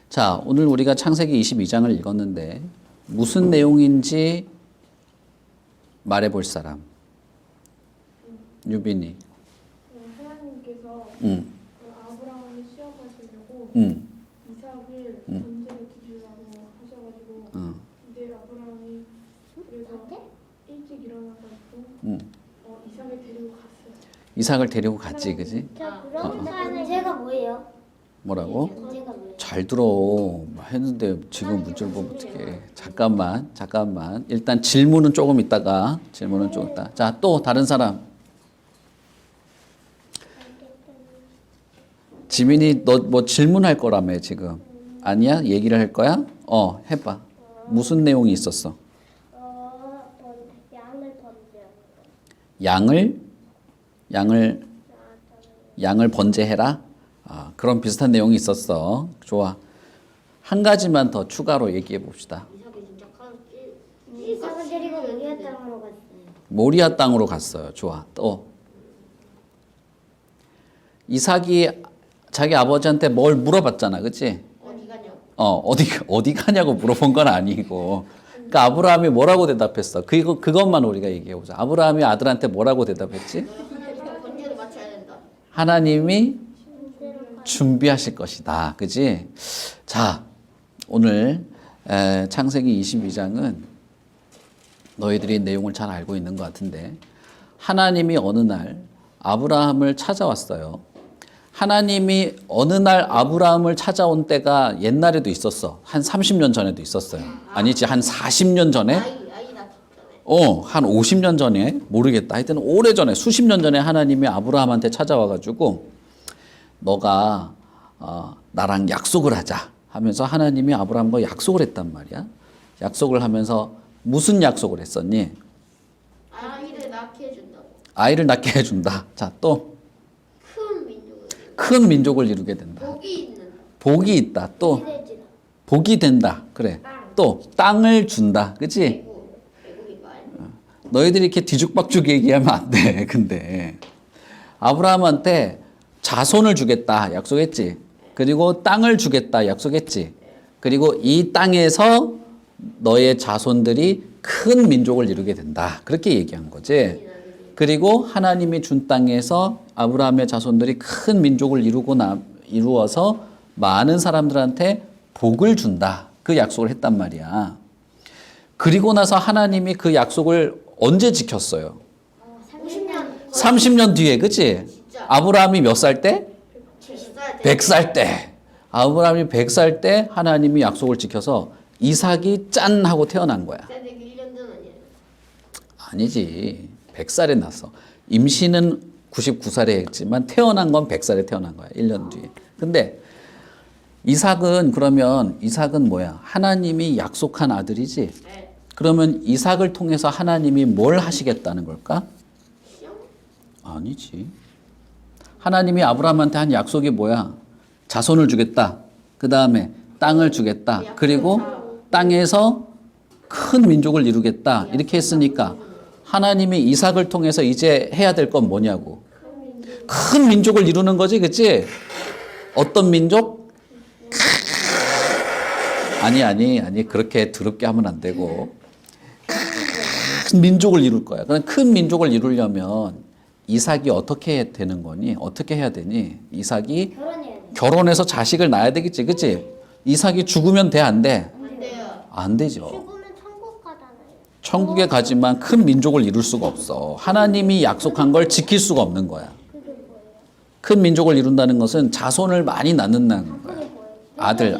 자, 오늘 우리가 창세기 22장을 읽었는데 무슨 내용인지 말해볼 사람. 유빈이. 하나님께서 아브라함을 시험하시려고 이삭을 번제로 드리려고 하셔가지고 이제 아브라함이 그래서 일찍 일어나가지고 이삭을 데리고 갔어요. 이삭을 데리고 갔지, 그지? 문제가 뭐예요? 뭐라고? 문제가 뭐예요? 잘 들어. 했는데 지금 문제를 보면 어떡해. 잠깐만. 일단 질문은 조금 있다가. 자, 또 다른 사람. 지민이 너 뭐 질문할 거라며 지금. 아니야? 얘기를 할 거야? 해봐. 무슨 내용이 있었어? 양을 번제요. 양을 번제해라? 그런 비슷한 내용이 있었어. 좋아. 한 가지만 더 추가로 얘기해 봅시다. 이삭을 데리고 모리아 땅으로 갔어요. 모리아 땅으로 갔어요. 좋아. 또 이삭이 자기 아버지한테 뭘 물어봤잖아. 그치? 어디 가냐? 어디 가냐고 물어본 건 아니고. 그러니까 아브라함이 뭐라고 대답했어? 그것만 우리가 얘기해 보자. 아브라함이 아들한테 뭐라고 대답했지? 번제를 맞춰야 된다. 하나님이 준비하실 것이다. 그지? 자, 오늘 창세기 22장은 너희들이 내용을 잘 알고 있는 것 같은데 하나님이 어느 날 아브라함을 찾아왔어요. 하나님이 어느 날 아브라함을 찾아온 때가 옛날에도 있었어. 한 30년 전에도 있었어요. 아니지, 한 40년 전에? 아이 낳기 전에. 한 50년 전에? 모르겠다. 하여튼 오래전에, 수십 년 전에 하나님이 아브라함한테 찾아와가지고 너가 나랑 약속을 하자 하면서 하나님이 아브라함과 약속을 했단 말이야. 약속을 하면서 무슨 약속을 했었니? 아이를 낳게 해준다고. 아이를 낳게 해준다. 자, 또 큰 민족을. 큰 민족을 이루게 된다. 복이 있는. 복이 있다. 또 복이 된다. 그래. 또 땅을 준다. 그치? 애국인가? 너희들이 이렇게 뒤죽박죽 얘기하면 안 돼. 근데 아브라함한테 자손을 주겠다 약속했지. 그리고 땅을 주겠다 약속했지. 그리고 이 땅에서 너의 자손들이 큰 민족을 이루게 된다. 그렇게 얘기한 거지. 그리고 하나님이 준 땅에서 아브라함의 자손들이 큰 민족을 이루어서 많은 사람들한테 복을 준다. 그 약속을 했단 말이야. 그리고 나서 하나님이 그 약속을 언제 지켰어요? 30년. 30년 뒤에, 그치? 아브라함이 몇 살 때? 70살 100살 때. 아브라함이 100살 때 하나님이 약속을 지켜서 이삭이 짠 하고 태어난 거야. 되기 1년 전 아니야? 아니지. 100살에 났어. 임신은 99살에 했지만 태어난 건 100살에 태어난 거야. 1년 뒤에. 근데 이삭은 뭐야? 하나님이 약속한 아들이지? 네. 그러면 이삭을 통해서 하나님이 뭘 하시겠다는 걸까? 시험? 아니지. 하나님이 아브라함한테 한 약속이 뭐야? 자손을 주겠다. 그 다음에 땅을 주겠다. 그리고 땅에서 큰 민족을 이루겠다. 이렇게 했으니까 하나님이 이삭을 통해서 이제 해야 될 건 뭐냐고. 큰 민족을 이루는 거지, 그치? 어떤 민족? 아니. 그렇게 더럽게 하면 안 되고. 큰 민족을 이룰 거야. 그럼 큰 민족을 이루려면 이삭이 어떻게 되는 거니? 어떻게 해야 되니? 이삭이 결혼해서 자식을 낳아야 되겠지, 그치? 이삭이 죽으면 돼, 안 돼? 안 돼요. 안 되죠. 죽으면 천국 가잖아요. 천국에 가지만 큰 민족을 이룰 수가 없어. 하나님이 약속한 걸 지킬 수가 없는 거야. 큰 민족을 이룬다는 것은 자손을 많이 낳는다는 거야. 아들.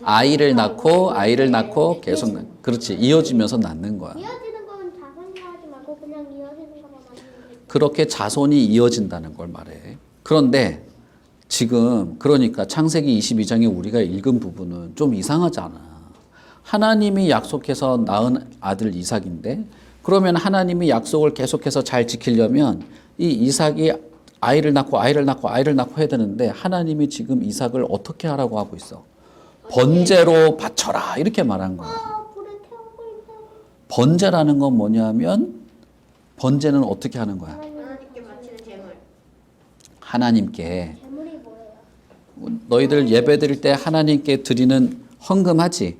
아이를 낳고 계속 그렇지. 이어지면서 낳는 거야. 이어지는 건 자손이 하지 말고 그냥 이어지는 것만 하는 거지. 그렇게 자손이 이어진다는 걸 말해. 그런데 지금 그러니까 창세기 22장에 우리가 읽은 부분은 좀 이상하잖아. 하나님이 약속해서 낳은 아들 이삭인데 그러면 하나님이 약속을 계속해서 잘 지키려면 이 이삭이 아이를 낳고 해야 되는데 하나님이 지금 이삭을 어떻게 하라고 하고 있어? 번제로 바쳐라 이렇게 말한 거야. 불에 태우고 있어. 번제라는 건 뭐냐면 번제는 어떻게 하는 거야? 하나님께 바치는 제물. 하나님께 재물이 뭐예요? 너희들 예배 드릴 때 하나님께 드리는 헌금하지.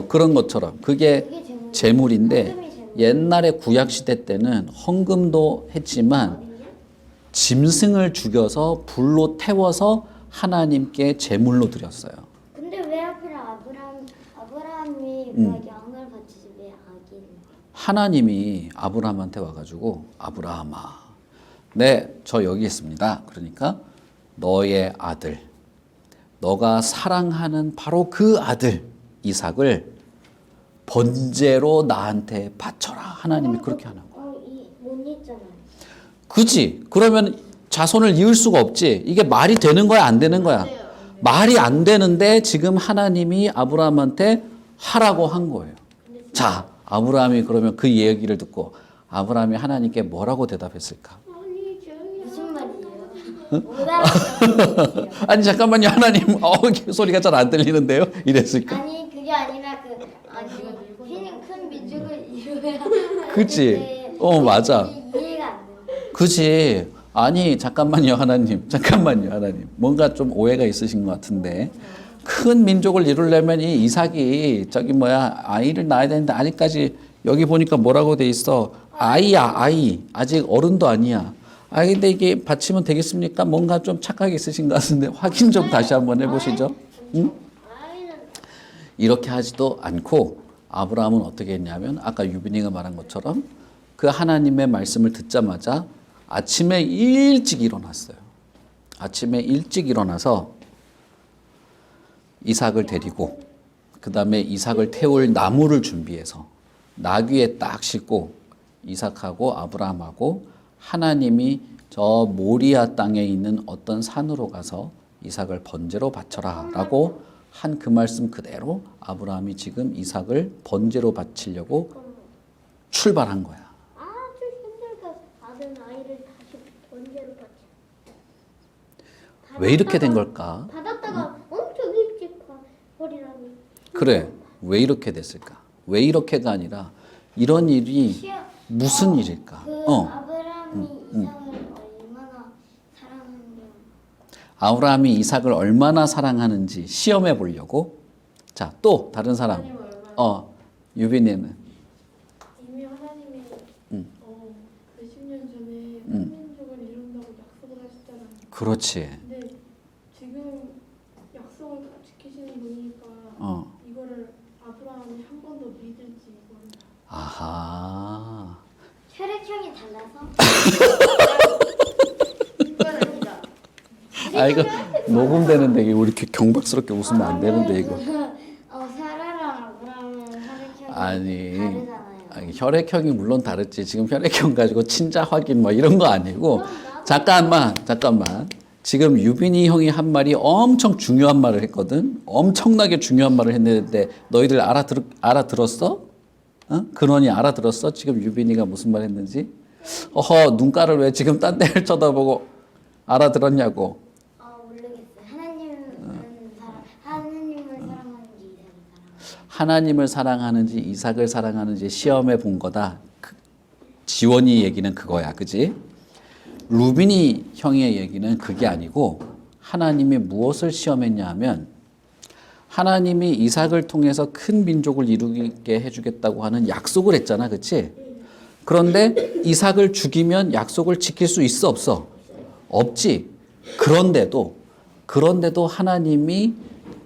그런 것처럼 그게 그게 재물. 제물인데 헌금이 재물. 옛날에 구약 시대 때는 헌금도 했지만 짐승을 죽여서 불로 태워서 하나님께 제물로 드렸어요. 근데 왜 하필 아브라함이 그 양을 바치지 왜 아기를? 하나님이 아브라함한테 와가지고 아브라함아, 저 여기 있습니다. 그러니까 너의 아들, 너가 사랑하는 바로 그 아들 이삭을 번제로 나한테 바쳐라. 하나님이 그렇게 하는 거야. 못 잊잖아요. 그지? 그러면 자손을 이을 수가 없지. 이게 말이 되는 거야, 안 되는 거야? 말이 안 되는데 지금 하나님이 아브라함한테 하라고 한 거예요. 자, 아브라함이 그러면 그 얘기를 듣고 아브라함이 하나님께 뭐라고 대답했을까? 무슨 말이에요? 못 알아듣겠어요. 아니 잠깐만요, 하나님, 소리가 잘 안 들리는데요? 이랬을까? 아니 그게 아니라 큰 민족을 이루어야. 그치? 맞아. 이해가 안 돼요. 그지? 아니 잠깐만요, 하나님. 뭔가 좀 오해가 있으신 것 같은데, 큰 민족을 이루려면 이 이삭이 아이를 낳아야 되는데, 아직까지 여기 보니까 뭐라고 돼 있어? 아이야, 아이. 아직 어른도 아니야. 근데 이게 바치면 되겠습니까? 뭔가 좀 착각이 있으신 것 같은데 확인 좀 다시 한번 해보시죠. 응? 이렇게 하지도 않고 아브라함은 어떻게 했냐면 아까 유빈이가 말한 것처럼 그 하나님의 말씀을 듣자마자 아침에 일찍 일어났어요. 아침에 일찍 일어나서 이삭을 데리고 그 다음에 이삭을 태울 나무를 준비해서 나귀에 딱 싣고 이삭하고 아브라함하고 하나님이 저 모리아 땅에 있는 어떤 산으로 가서 이삭을 번제로 바쳐라 라고 한 그 말씀 그대로 아브라함이 지금 이삭을 번제로 바치려고 출발한 거야. 아주 힘들게 받은 아이를 다시 번제로 바치. 왜 이렇게 된 걸까? 받았다가 엄청 일찍 버리라니. 그래, 왜 이렇게 됐을까? 왜 이렇게가 아니라 이런 일이 무슨 일일까? 아브라함이 아브라함이 이삭을 얼마나 사랑하는지 시험해 보려고. 자, 또 다른 사람. 유빈이는. 이미 하나님이 몇십 년 전에 큰 민족을 이룬다고 약속을 하셨잖아요. 그렇지. 근데 지금 약속을 다 지키시는 분이니까 이거를 아브라함이 한 번 더 믿을지 이거를. 아하. 혈액형이 달라서. 이거 녹음되는데 이게 우리 이렇게 경박스럽게 웃으면 안 되는데 이거. 사라랑 아브라함은 혈액형이 아니, 다르잖아요. 혈액형이 물론 다르지. 지금 혈액형 가지고 친자 확인 뭐 이런 거 아니고. 잠깐만. 지금 유빈이 형이 한 말이 엄청 중요한 말을 했거든. 엄청나게 중요한 말을 했는데 너희들 알아들었어? 근원이 알아들었어? 지금 유빈이가 무슨 말 했는지? 눈가를 왜 지금 딴 데를 쳐다보고 알아들었냐고. 모르겠어요. 하나님을 사랑하는지 이삭을 사랑하는지 시험해 본 거다. 지원이 얘기는 그거야, 그지? 루빈이 형의 얘기는 그게 아니고 하나님이 무엇을 시험했냐 하면 하나님이 이삭을 통해서 큰 민족을 이루게 해주겠다고 하는 약속을 했잖아, 그치? 그런데 이삭을 죽이면 약속을 지킬 수 있어, 없어? 없지. 그런데도 하나님이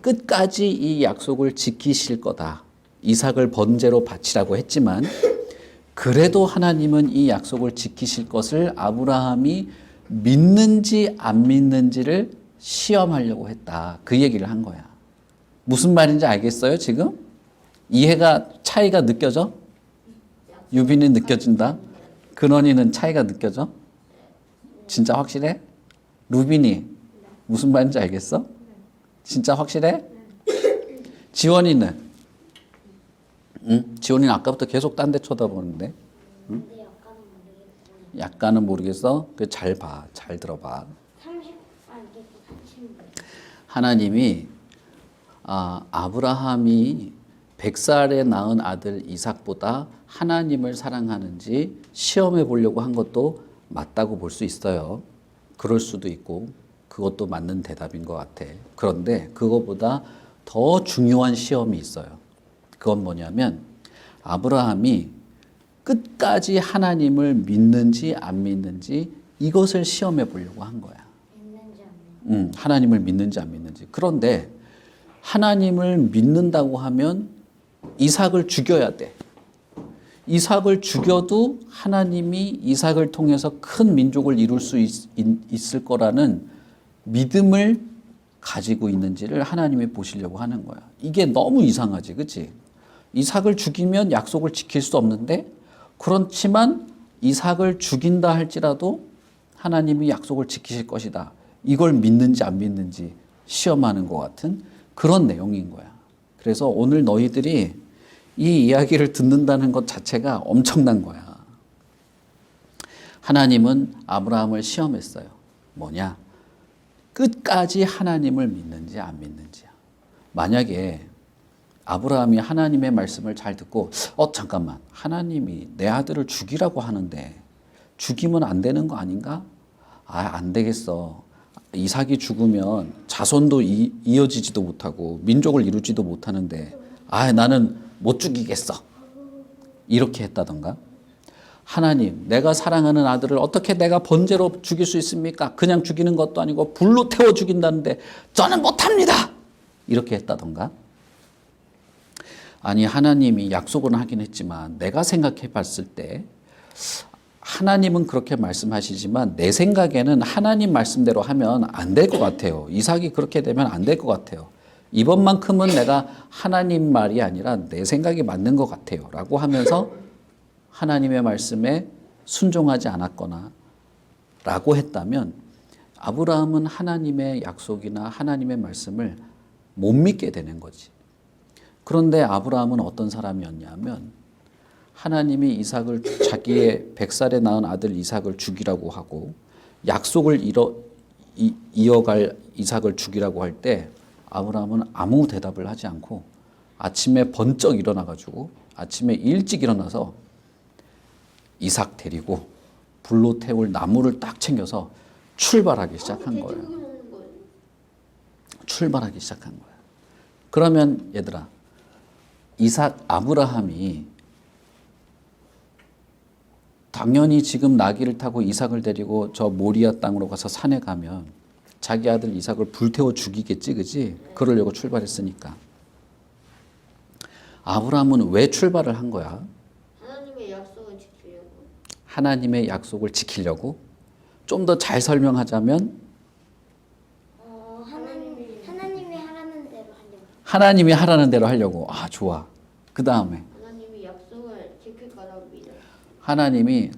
끝까지 이 약속을 지키실 거다. 이삭을 번제로 바치라고 했지만 그래도 하나님은 이 약속을 지키실 것을 아브라함이 믿는지 안 믿는지를 시험하려고 했다. 그 얘기를 한 거야. 무슨 말인지 알겠어요, 지금? 차이가 느껴져? 유빈이 느껴진다? 근원이는 차이가 느껴져? 진짜 확실해? 루빈이 무슨 말인지 알겠어? 진짜 확실해? 지원이는? 지원이는 아까부터 계속 딴 데 쳐다보는데. 근데 약간은 모르겠어? 잘 봐. 잘 들어봐. 하나님이 아브라함이 100살에 낳은 아들 이삭보다 하나님을 사랑하는지 시험해 보려고 한 것도 맞다고 볼 수 있어요. 그럴 수도 있고. 그것도 맞는 대답인 것 같아. 그런데 그거보다 더 중요한 시험이 있어요. 그건 뭐냐면 아브라함이 끝까지 하나님을 믿는지 안 믿는지 이것을 시험해 보려고 한 거야. 있는지 안 있는지. 하나님을 믿는지 안 믿는지. 그런데 하나님을 믿는다고 하면 이삭을 죽여야 돼. 이삭을 죽여도 하나님이 이삭을 통해서 큰 민족을 이룰 수 있을 거라는 믿음을 가지고 있는지를 하나님이 보시려고 하는 거야. 이게 너무 이상하지, 그치? 이삭을 죽이면 약속을 지킬 수 없는데, 그렇지만 이삭을 죽인다 할지라도 하나님이 약속을 지키실 것이다. 이걸 믿는지 안 믿는지 시험하는 것 같은 그런 내용인 거야. 그래서 오늘 너희들이 이 이야기를 듣는다는 것 자체가 엄청난 거야. 하나님은 아브라함을 시험했어요. 뭐냐? 끝까지 하나님을 믿는지 안 믿는지야. 만약에 아브라함이 하나님의 말씀을 잘 듣고 잠깐만, 하나님이 내 아들을 죽이라고 하는데 죽이면 안 되는 거 아닌가? 안 되겠어. 이삭이 죽으면 자손도 이어지지도 못하고 민족을 이루지도 못하는데 나는 못 죽이겠어. 이렇게 했다던가. 하나님, 내가 사랑하는 아들을 어떻게 내가 번제로 죽일 수 있습니까? 그냥 죽이는 것도 아니고 불로 태워 죽인다는데 저는 못합니다. 이렇게 했다던가. 아니, 하나님이 약속은 하긴 했지만 내가 생각해 봤을 때 하나님은 그렇게 말씀하시지만 내 생각에는 하나님 말씀대로 하면 안 될 것 같아요. 이삭이 그렇게 되면 안 될 것 같아요. 이번만큼은 내가 하나님 말이 아니라 내 생각이 맞는 것 같아요. 라고 하면서 하나님의 말씀에 순종하지 않았거나 라고 했다면 아브라함은 하나님의 약속이나 하나님의 말씀을 못 믿게 되는 거지. 그런데 아브라함은 어떤 사람이었냐면 하나님이 이삭을 자기의 100살에 낳은 아들 이삭을 죽이라고 하고 약속을 이어갈 이삭을 죽이라고 할 때 아브라함은 아무 대답을 하지 않고 아침에 번쩍 일어나가지고 아침에 일찍 일어나서 이삭 데리고 불로 태울 나무를 딱 챙겨서 출발하기 시작한 거예요. 출발하기 시작한 거예요. 그러면 얘들아, 아브라함이 당연히 지금 나귀를 타고 이삭을 데리고 저 모리아 땅으로 가서 산에 가면 자기 아들 이삭을 불태워 죽이겠지, 그지? 그러려고 출발했으니까. 아브라함은 왜 출발을 한 거야? 하나님의 약속을 지키려고. 하나님의 약속을 지키려고? 좀 더 잘 설명하자면 하나님이 하라는 대로 하려고. 하나님이 하라는 대로 하려고. 좋아. 그 다음에 하나님이 약속을 지킬 거라고 믿어. 하나님이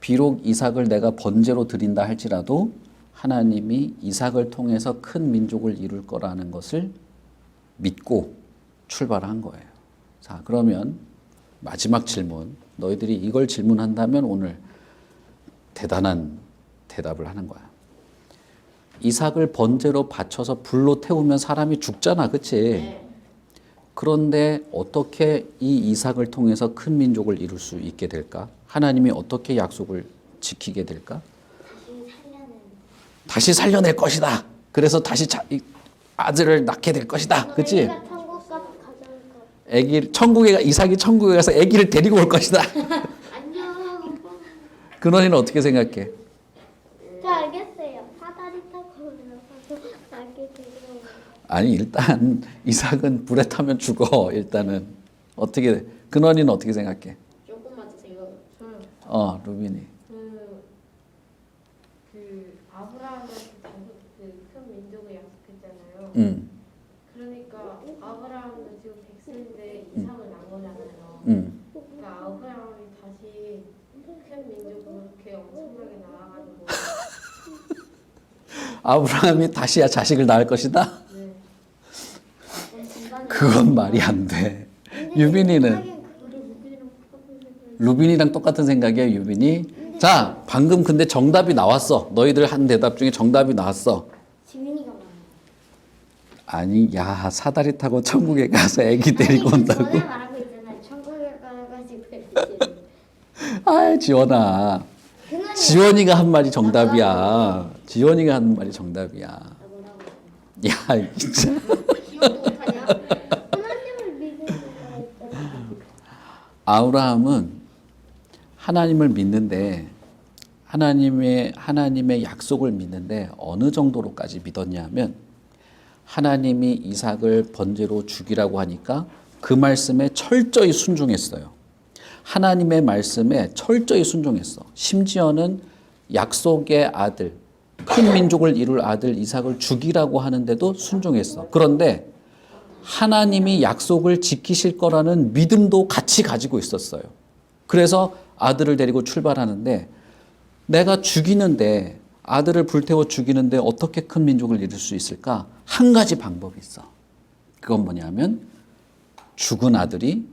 비록 이삭을 내가 번제로 드린다 할지라도 하나님이 이삭을 통해서 큰 민족을 이룰 거라는 것을 믿고 출발한 거예요. 자, 그러면 마지막 질문. 너희들이 이걸 질문한다면 오늘 대단한 대답을 하는 거야. 이삭을 번제로 바쳐서 불로 태우면 사람이 죽잖아, 그치? 네. 그런데 어떻게 이 이삭을 통해서 큰 민족을 이룰 수 있게 될까? 하나님이 어떻게 약속을 지키게 될까? 다시 살려낼 것이다. 그래서 다시 아들을 낳게 될 것이다. 그치? 이삭이 천국에 가서 아기를 데리고 올 것이다. 안녕. 근원이는 어떻게 생각해? 저 알겠어요. 사다리 타고 올라가서 나게 데리고. 아니, 일단 이삭은 불에 타면 죽어. 일단은 어떻게 근원이는 어떻게 생각해? 조금만 더 생각. 루빈이. 아브라함한테 큰 민족을 약속했잖아요. 그러니까 아브라함은 지금 100세인데 이삭을 낳은 거잖아요. 그러니까 아브라함이 다시 큰 민족으로 그렇게 엄청나게 나아가지고 아브라함이 다시 자식을 낳을 것이다? 네. 그건 말이 안 돼. 유빈이는 루빈이랑 똑같은 생각이야, 유빈이. 자, 방금 근데 정답이 나왔어. 너희들 한 대답 중에 정답이 나왔어. 지민이가 많아. 아니, 야, 사다리 타고 천국에 가서 아기 데리고 온다고? 전에 말하고 있잖아요. 천국에 가가지고 지원아. 그거는 지원이가 한 말이 정답이야. 지원이가 하는 말이 정답이야. 뭐라고? 야, 진짜. 기억도 못하냐? 하나님을 믿는 거가 있잖아. 아브라함은 하나님을 믿는데 하나님의 약속을 믿는데 어느 정도로까지 믿었냐면 하나님이 이삭을 번제로 죽이라고 하니까 그 말씀에 철저히 순종했어요. 하나님의 말씀에 철저히 순종했어. 심지어는 약속의 아들, 큰 민족을 이룰 아들 이삭을 죽이라고 하는데도 순종했어. 그런데 하나님이 약속을 지키실 거라는 믿음도 같이 가지고 있었어요. 그래서 아들을 데리고 출발하는데 내가 죽이는데 아들을 불태워 죽이는데 어떻게 큰 민족을 이룰 수 있을까? 한 가지 방법이 있어. 그건 뭐냐면 죽은 아들이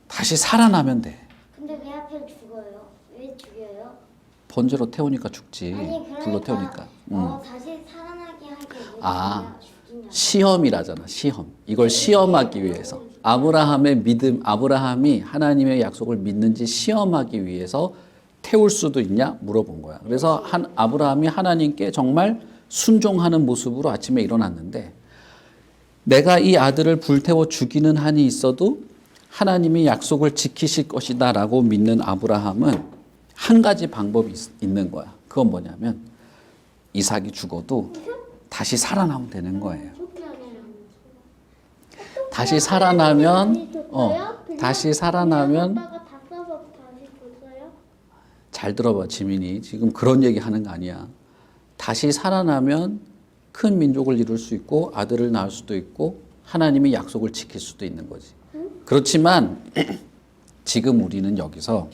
다시 살아나면 돼. 근데 왜 하필 죽어요? 왜 죽여요? 번제로 태우니까 죽지. 아니 그러니까 불로 태우니까. 다시 살아나게 하게 아, 죽이냐? 시험이라잖아. 시험. 이걸 시험하기 위해서. 아브라함의 믿음, 아브라함이 하나님의 약속을 믿는지 시험하기 위해서 태울 수도 있냐 물어본 거야. 그래서 아브라함이 하나님께 정말 순종하는 모습으로 아침에 일어났는데 내가 이 아들을 불태워 죽이는 한이 있어도 하나님이 약속을 지키실 것이다 라고 믿는 아브라함은 한 가지 방법이 있는 거야. 그건 뭐냐면 이삭이 죽어도 다시 살아나면 되는 거예요. 다시 살아나면 다시 살아나면 다가 다 써서 다시 줬어요? 잘 들어봐 지민이 지금 그런 얘기 하는 거 아니야. 다시 살아나면 큰 민족을 이룰 수 있고 아들을 낳을 수도 있고 하나님이 약속을 지킬 수도 있는 거지. 그렇지만 지금 우리는 여기서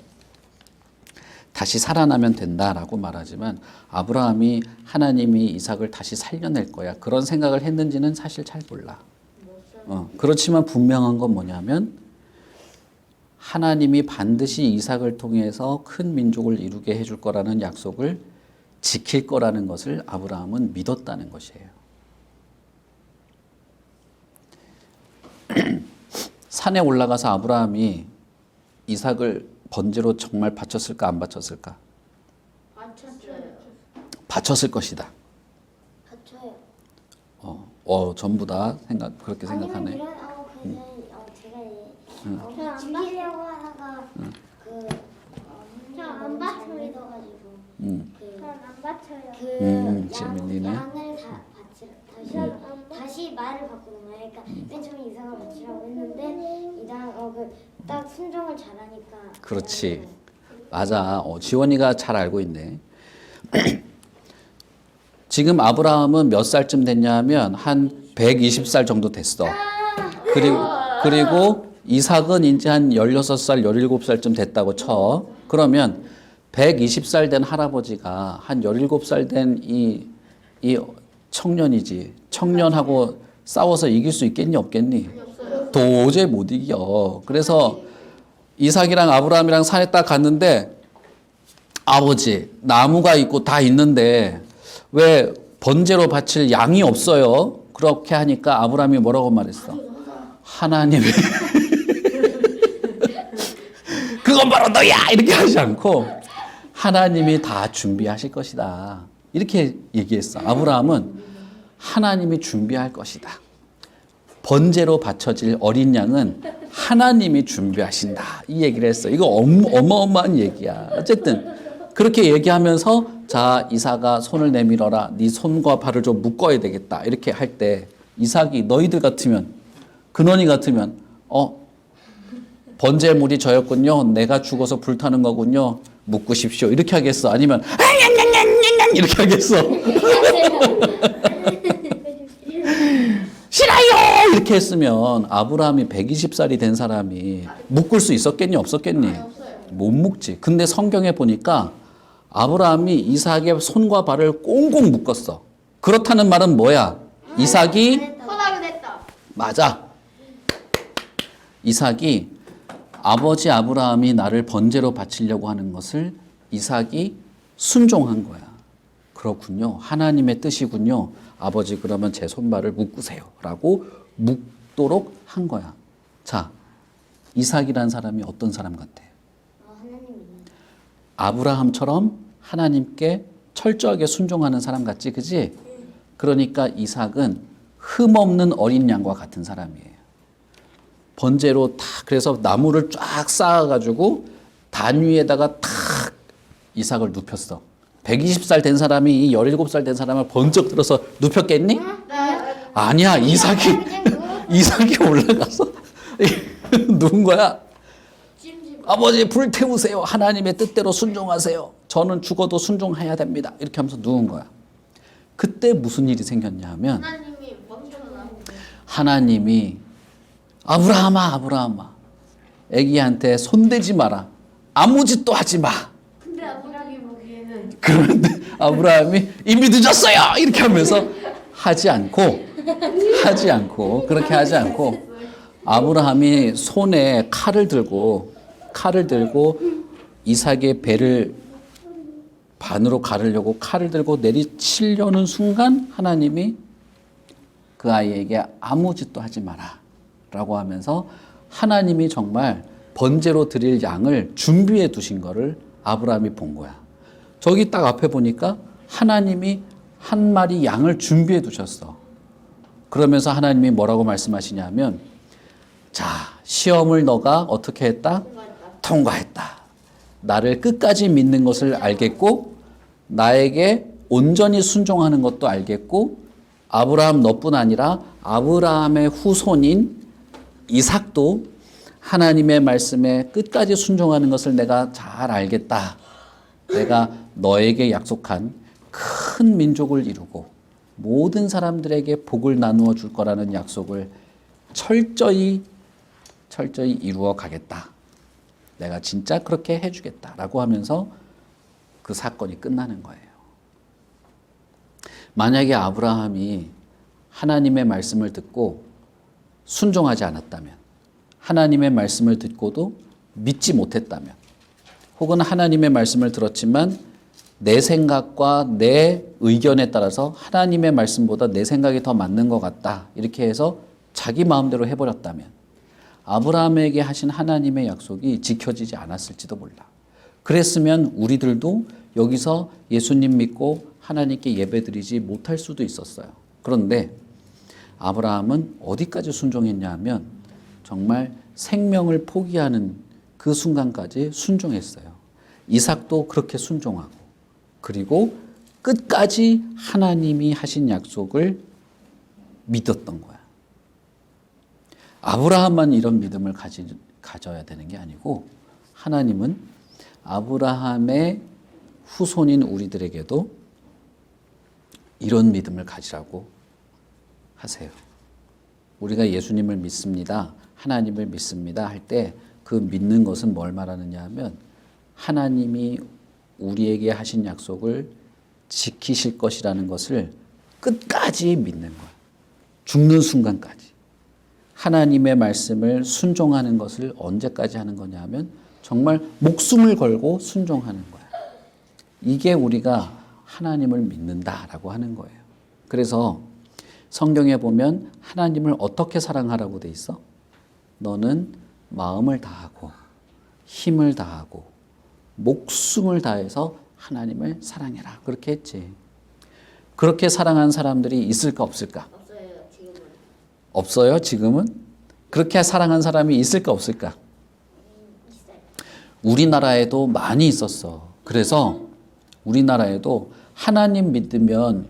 다시 살아나면 된다라고 말하지만 아브라함이 하나님이 이삭을 다시 살려낼 거야 그런 생각을 했는지는 사실 잘 몰라. 그렇지만 분명한 건 뭐냐면 하나님이 반드시 이삭을 통해서 큰 민족을 이루게 해줄 거라는 약속을 지킬 거라는 것을 아브라함은 믿었다는 것이에요. 산에 올라가서 아브라함이 이삭을 번제로 정말 바쳤을까 안 바쳤을까? 맞췄어요. 바쳤을 것이다. 받쳐요. 전부 다 그렇게 아니면 생각하네. 이런 그냥 제가 저안 죽이려고 하다가 저안 잘 받쳐요. 믿어가지고 전안 받쳐요. 재민이네. 양을 다시 말을 바꾸는 거예요. 그러니까 맨 처음에 이삭을 바치라고 했는데 딱 순종을 잘하니까. 그렇지. 맞아. 지원이가 잘 알고 있네. 지금 아브라함은 몇 살쯤 됐냐면 한 120살 정도 됐어. 그리고 이삭은 이제 한 16살, 17살쯤 됐다고 쳐. 그러면 120살 된 할아버지가 한 17살 된 이 청년이지. 청년하고 싸워서 이길 수 있겠니 없겠니? 도저히 못 이겨. 그래서 이삭이랑 아브라함이랑 산에 딱 갔는데 아버지 나무가 있고 다 있는데 왜 번제로 바칠 양이 없어요? 그렇게 하니까 아브라함이 뭐라고 말했어? 하나님이 그건 바로 너야! 이렇게 하지 않고 하나님이 다 준비하실 것이다. 이렇게 얘기했어. 아브라함은 하나님이 준비할 것이다. 번제로 바쳐질 어린 양은 하나님이 준비하신다. 이 얘기를 했어. 이거 어마어마한 얘기야. 어쨌든 그렇게 얘기하면서 자 이삭아 손을 내밀어라. 네 손과 발을 좀 묶어야 되겠다. 이렇게 할 때 이삭이 너희들 같으면 근원이 같으면 번제물이 저였군요. 내가 죽어서 불타는 거군요. 묶으십시오. 이렇게 하겠어. 아니면 이렇게 하겠어. 싫어요! 이렇게 했으면 아브라함이 120살이 된 사람이 묶을 수 있었겠니? 없었겠니? 못 묶지. 근데 성경에 보니까 아브라함이 이삭의 손과 발을 꽁꽁 묶었어. 그렇다는 말은 뭐야? 이삭이 허락을 했다. 맞아. 이삭이 아버지 아브라함이 나를 번제로 바치려고 하는 것을 이삭이 순종한 거야. 그렇군요. 하나님의 뜻이군요. 아버지 그러면 제 손발을 묶으세요. 라고 묶도록 한 거야. 자, 이삭이라는 사람이 어떤 사람 같아? 하나님 믿는. 아브라함처럼 하나님께 철저하게 순종하는 사람 같지, 그지? 그러니까 이삭은 흠없는 어린 양과 같은 사람이에요. 번제로 탁 그래서 나무를 쫙 쌓아가지고 단 위에다가 탁 이삭을 눕혔어. 120살 된 사람이 17살 된 사람을 번쩍 들어서 눕혔겠니? 아니야. 이삭이 올라가서 누운 거야. 아버지 불 태우세요. 하나님의 뜻대로 순종하세요. 저는 죽어도 순종해야 됩니다. 이렇게 하면서 누운 거야. 그때 무슨 일이 생겼냐 하면 하나님이 멈춰서 나오고. 하나님이 아브라함아 애기한테 손대지 마라. 아무 짓도 하지 마. 근데 아브라함이 보기에는 그런데 아브라함이 이미 늦었어요. 이렇게 하면서 하지 않고 그렇게 하지 않고 아브라함이 손에 칼을 들고 이삭의 배를 반으로 가르려고 칼을 들고 내리치려는 순간 하나님이 그 아이에게 아무 짓도 하지 마라 라고 하면서 하나님이 정말 번제로 드릴 양을 준비해 두신 거를 아브라함이 본 거야. 저기 딱 앞에 보니까 하나님이 한 마리 양을 준비해 두셨어. 그러면서 하나님이 뭐라고 말씀하시냐면 자, 시험을 너가 어떻게 했다? 통과했다. 나를 끝까지 믿는 것을 알겠고 나에게 온전히 순종하는 것도 알겠고 아브라함 너뿐 아니라 아브라함의 후손인 이삭도 하나님의 말씀에 끝까지 순종하는 것을 내가 잘 알겠다. 내가 너에게 약속한 큰 민족을 이루고 모든 사람들에게 복을 나누어 줄 거라는 약속을 철저히 이루어 가겠다. 내가 진짜 그렇게 해주겠다라고 하면서 그 사건이 끝나는 거예요. 만약에 아브라함이 하나님의 말씀을 듣고 순종하지 않았다면, 하나님의 말씀을 듣고도 믿지 못했다면, 혹은 하나님의 말씀을 들었지만 내 생각과 내 의견에 따라서 하나님의 말씀보다 내 생각이 더 맞는 것 같다. 이렇게 해서 자기 마음대로 해버렸다면 아브라함에게 하신 하나님의 약속이 지켜지지 않았을지도 몰라. 그랬으면 우리들도 여기서 예수님 믿고 하나님께 예배드리지 못할 수도 있었어요. 그런데 아브라함은 어디까지 순종했냐 하면 정말 생명을 포기하는 그 순간까지 순종했어요. 이삭도 그렇게 순종하고 그리고 끝까지 하나님이 하신 약속을 믿었던 거야. 아브라함만 이런 믿음을 가져야 되는 게 아니고 하나님은 아브라함의 후손인 우리들에게도 이런 믿음을 가지라고 하세요. 우리가 예수님을 믿습니다. 하나님을 믿습니다. 할 때 그 믿는 것은 뭘 말하느냐 하면 하나님이 우리에게 하신 약속을 지키실 것이라는 것을 끝까지 믿는 거야. 죽는 순간까지. 하나님의 말씀을 순종하는 것을 언제까지 하는 거냐 하면 정말 목숨을 걸고 순종하는 거야. 이게 우리가 하나님을 믿는다라고 하는 거예요. 그래서 성경에 보면 하나님을 어떻게 사랑하라고 돼 있어? 너는 마음을 다하고 힘을 다하고 목숨을 다해서 하나님을 사랑해라. 그렇게 했지. 그렇게 사랑한 사람들이 있을까 없을까? 없어요 지금은. 없어요 지금은? 그렇게 사랑한 사람이 있을까 없을까? 있어요. 우리나라에도 많이 있었어. 그래서 우리나라에도 하나님 믿으면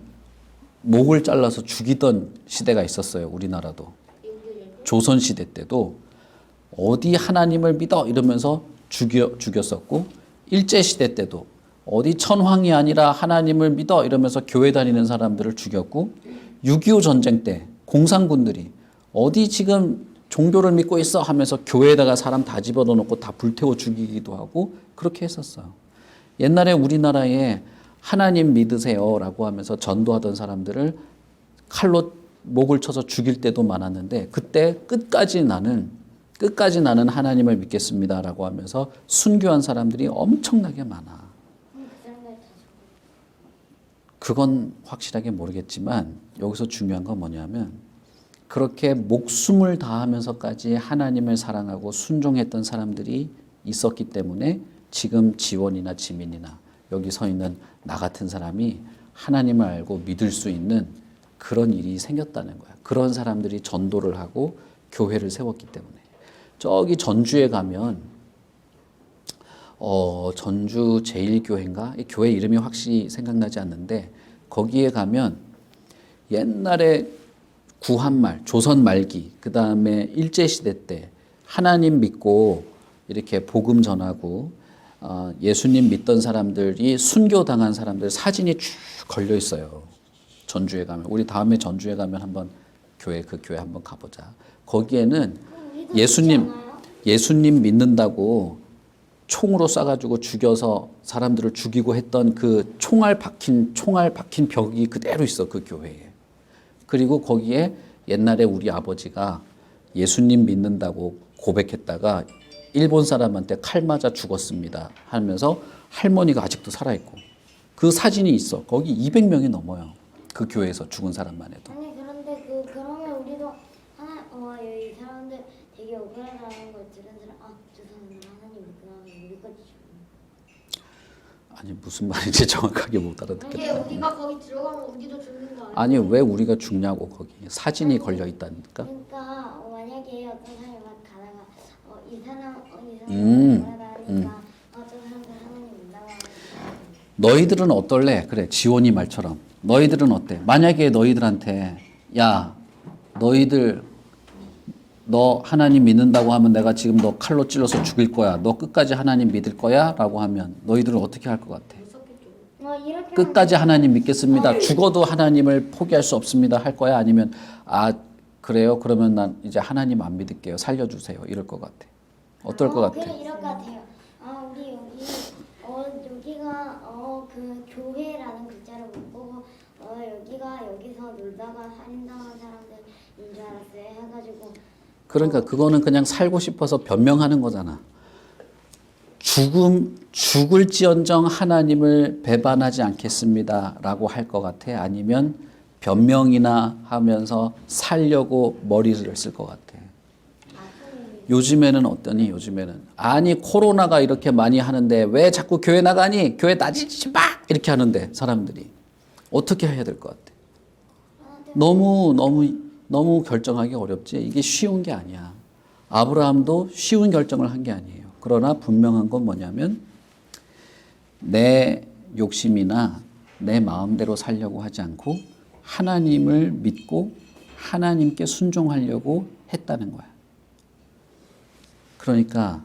목을 잘라서 죽이던 시대가 있었어요. 우리나라도. 조선시대 때도 어디 하나님을 믿어 이러면서 죽였었고 일제시대 때도 어디 천황이 아니라 하나님을 믿어 이러면서 교회 다니는 사람들을 죽였고 6.25 전쟁 때 공산군들이 어디 지금 종교를 믿고 있어 하면서 교회에다가 사람 다 집어넣어놓고 다 불태워 죽이기도 하고 그렇게 했었어요. 옛날에 우리나라에 하나님 믿으세요 라고 하면서 전도하던 사람들을 칼로 목을 쳐서 죽일 때도 많았는데 그때 끝까지 나는 하나님을 믿겠습니다 라고 하면서 순교한 사람들이 엄청나게 많아. 그건 확실하게 모르겠지만 여기서 중요한 건 뭐냐면 그렇게 목숨을 다하면서까지 하나님을 사랑하고 순종했던 사람들이 있었기 때문에 지금 지원이나 지민이나 여기 서 있는 나 같은 사람이 하나님을 알고 믿을 수 있는 그런 일이 생겼다는 거야. 그런 사람들이 전도를 하고 교회를 세웠기 때문에. 저기 전주에 가면 전주 제1교회인가? 이 교회 이름이 확실히 생각나지 않는데 거기에 가면 옛날에 구한말, 조선 말기, 그 다음에 일제시대 때 하나님 믿고 이렇게 복음 전하고 예수님 믿던 사람들이 순교당한 사람들 사진이 쭉 걸려 있어요. 전주에 가면. 우리 다음에 전주에 가면 한번 그 교회 한번 가보자. 거기에는 우리도 예수님, 믿지 않아요? 예수님 믿는다고 총으로 쏴가지고 죽여서 사람들을 죽이고 했던 그 총알 박힌 벽이 그대로 있어, 그 교회에. 그리고 거기에 옛날에 우리 아버지가 예수님 믿는다고 고백했다가 일본 사람한테 칼 맞아 죽었습니다 하면서 할머니가 아직도 살아있고 그 사진이 있어. 거기 200명이 넘어요. 그 교회에서 죽은 사람만 해도. 아니 그런데 그러면 우리도 이 사람들 되게 억울하다는 걸 들은 사람 저 사람은 하나님 믿구나 우리까지 아니 무슨 말인지 정확하게 못 이게 알아듣겠다. 우리가 거기 들어가면 우리도 죽는 거 아니야? 아니 왜 우리가 죽냐고. 거기 사진이 걸려 있다니까. 그러니까 만약에 어떤 사람이 막 가다가 이 사람 음, 억울하다니까 저 사람들 하나님 믿나봐. 너희들은 어떨래? 그래, 지원이 말처럼. 너희들은 어때? 만약에 너희들한테 야, 너 하나님 믿는다고 하면 내가 지금 너 칼로 찔러서 죽일 거야. 너 끝까지 하나님 믿을 거야? 라고 하면 너희들은 어떻게 할 것 같아? 이렇게 끝까지 하나님 믿겠습니다. 죽어도 하나님을 포기할 수 없습니다. 할 거야? 아니면 그래요? 그러면 난 이제 하나님 안 믿을게요. 살려주세요. 이럴 것 같아. 어떨 것 같아? 그래 이럴 것 같아요. 우리 여기가 그 교회라는 글자를 못 보고 여기서 놀다가 살인당한 사람들인 줄 알았어요. 해가지고 그러니까 그거는 그냥 살고 싶어서 변명하는 거잖아. 죽을지언정 하나님을 배반하지 않겠습니다 라고 할 것 같아? 아니면 변명이나 하면서 살려고 머리를 쓸 것 같아? 요즘에는 어떠니? 요즘에는 아니 코로나가 이렇게 많이 하는데 왜 자꾸 교회 나가니? 교회 나지지 마! 이렇게 하는데 사람들이 어떻게 해야 될 것 같아? 너무 결정하기 어렵지. 이게 쉬운 게 아니야. 아브라함도 쉬운 결정을 한 게 아니에요. 그러나 분명한 건 뭐냐면 내 욕심이나 내 마음대로 살려고 하지 않고 하나님을 믿고 하나님께 순종하려고 했다는 거야. 그러니까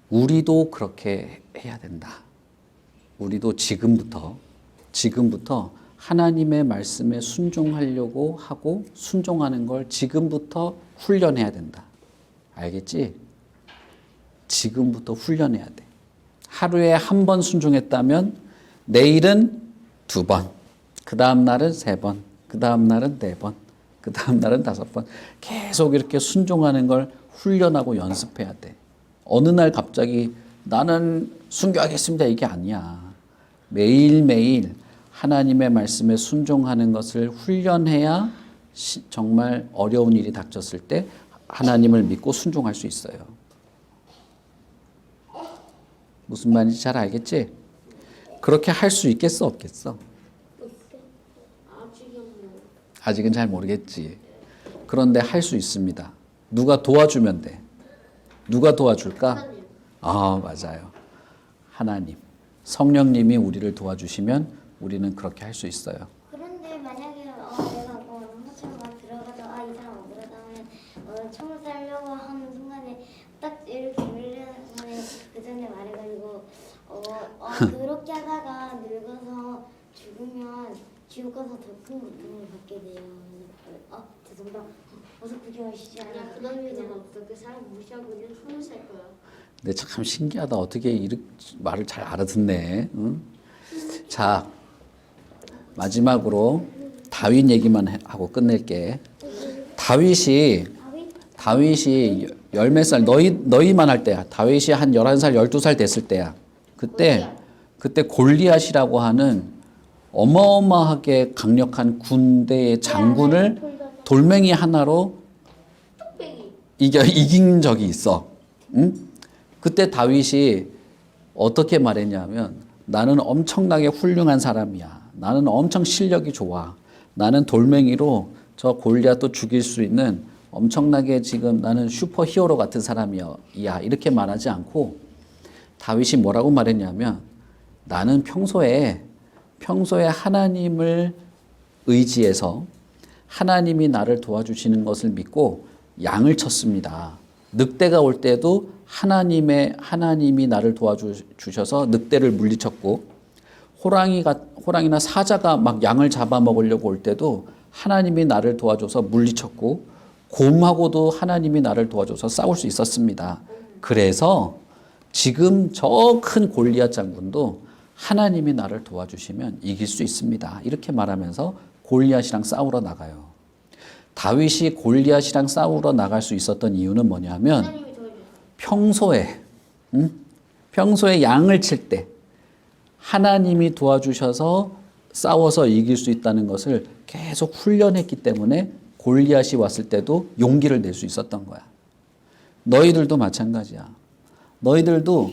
우리도 그렇게 해야 된다. 우리도 지금부터 하나님의 말씀에 순종하려고 하고 순종하는 걸 지금부터 훈련해야 된다. 알겠지? 지금부터 훈련해야 돼. 하루에 한 번 순종했다면 내일은 2번, 그 다음 날은 3번, 그 다음 날은 4번, 그 다음 날은 5번. 계속 이렇게 순종하는 걸 훈련하고 연습해야 돼. 어느 날 갑자기 나는 순교하겠습니다 이게 아니야. 매일매일 하나님의 말씀에 순종하는 것을 훈련해야 정말 어려운 일이 닥쳤을 때 하나님을 믿고 순종할 수 있어요. 무슨 말인지 잘 알겠지? 그렇게 할 수 있겠어 없겠어? 아직은 잘 모르겠지. 그런데 할 수 있습니다. 누가 도와주면 돼. 누가 도와줄까? 맞아요. 하나님. 성령님이 우리를 도와주시면 우리는 그렇게 할 수 있어요. 그런데 만약에 내가 화처럼 막 들어가서 이 사람 억울하다 하면 총을 쏘려고 하는 순간에 딱 이렇게 밀리는 순간에 그 전에 말해가지고 그렇게 하다가 늙어서 죽으면 지옥 가서 더 큰 고통을 받게 돼요. 죄송합니다. 어서 구경하시지 아니야 그런 일은 없어. 그 사람 무시하고 그냥 숨을 살 거야. 근데 참 신기하다. 어떻게 이렇게 말을 잘 알아듣네. 응? 자, 마지막으로 다윗 얘기만 하고 끝낼게. 다윗이 10몇 살, 너희만 할 때야. 다윗이 한 11살, 12살 됐을 때야. 그때 골리앗이라고 하는 어마어마하게 강력한 군대의 장군을 돌멩이 하나로 이긴 적이 있어. 응? 그때 다윗이 어떻게 말했냐면 나는 엄청나게 훌륭한 사람이야. 나는 엄청 실력이 좋아. 나는 돌멩이로 저 골리앗도 죽일 수 있는 엄청나게 지금 나는 슈퍼 히어로 같은 사람이야. 이렇게 말하지 않고 다윗이 뭐라고 말했냐면 나는 평소에 하나님을 의지해서 하나님이 나를 도와주시는 것을 믿고 양을 쳤습니다. 늑대가 올 때도 하나님이 나를 도와주셔서 늑대를 물리쳤고 호랑이나 사자가 막 양을 잡아먹으려고 올 때도 하나님이 나를 도와줘서 물리쳤고 곰하고도 하나님이 나를 도와줘서 싸울 수 있었습니다. 그래서 지금 저 큰 골리앗 장군도 하나님이 나를 도와주시면 이길 수 있습니다. 이렇게 말하면서 골리앗이랑 싸우러 나가요. 다윗이 골리앗이랑 싸우러 나갈 수 있었던 이유는 뭐냐면 하나님이 도와주세요. 평소에 양을 칠 때 하나님이 도와주셔서 싸워서 이길 수 있다는 것을 계속 훈련했기 때문에 골리앗이 왔을 때도 용기를 낼 수 있었던 거야. 너희들도 마찬가지야. 너희들도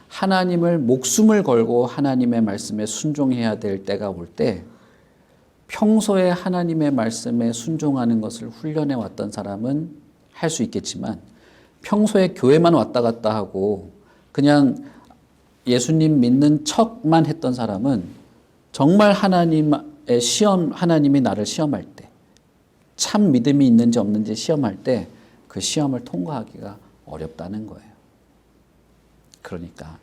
하나님을 목숨을 걸고 하나님의 말씀에 순종해야 될 때가 올 때 평소에 하나님의 말씀에 순종하는 것을 훈련해 왔던 사람은 할 수 있겠지만 평소에 교회만 왔다 갔다 하고 그냥 예수님 믿는 척만 했던 사람은 정말 하나님이 나를 시험할 때 참 믿음이 있는지 없는지 시험할 때 그 시험을 통과하기가 어렵다는 거예요. 그러니까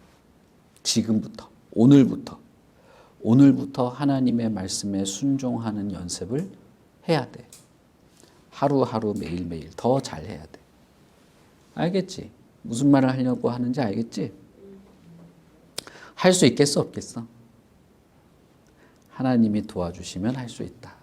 지금부터 오늘부터 하나님의 말씀에 순종하는 연습을 해야 돼. 하루하루 매일매일 더 잘해야 돼. 알겠지? 무슨 말을 하려고 하는지 알겠지? 할 수 있겠어 없겠어? 하나님이 도와주시면 할 수 있다.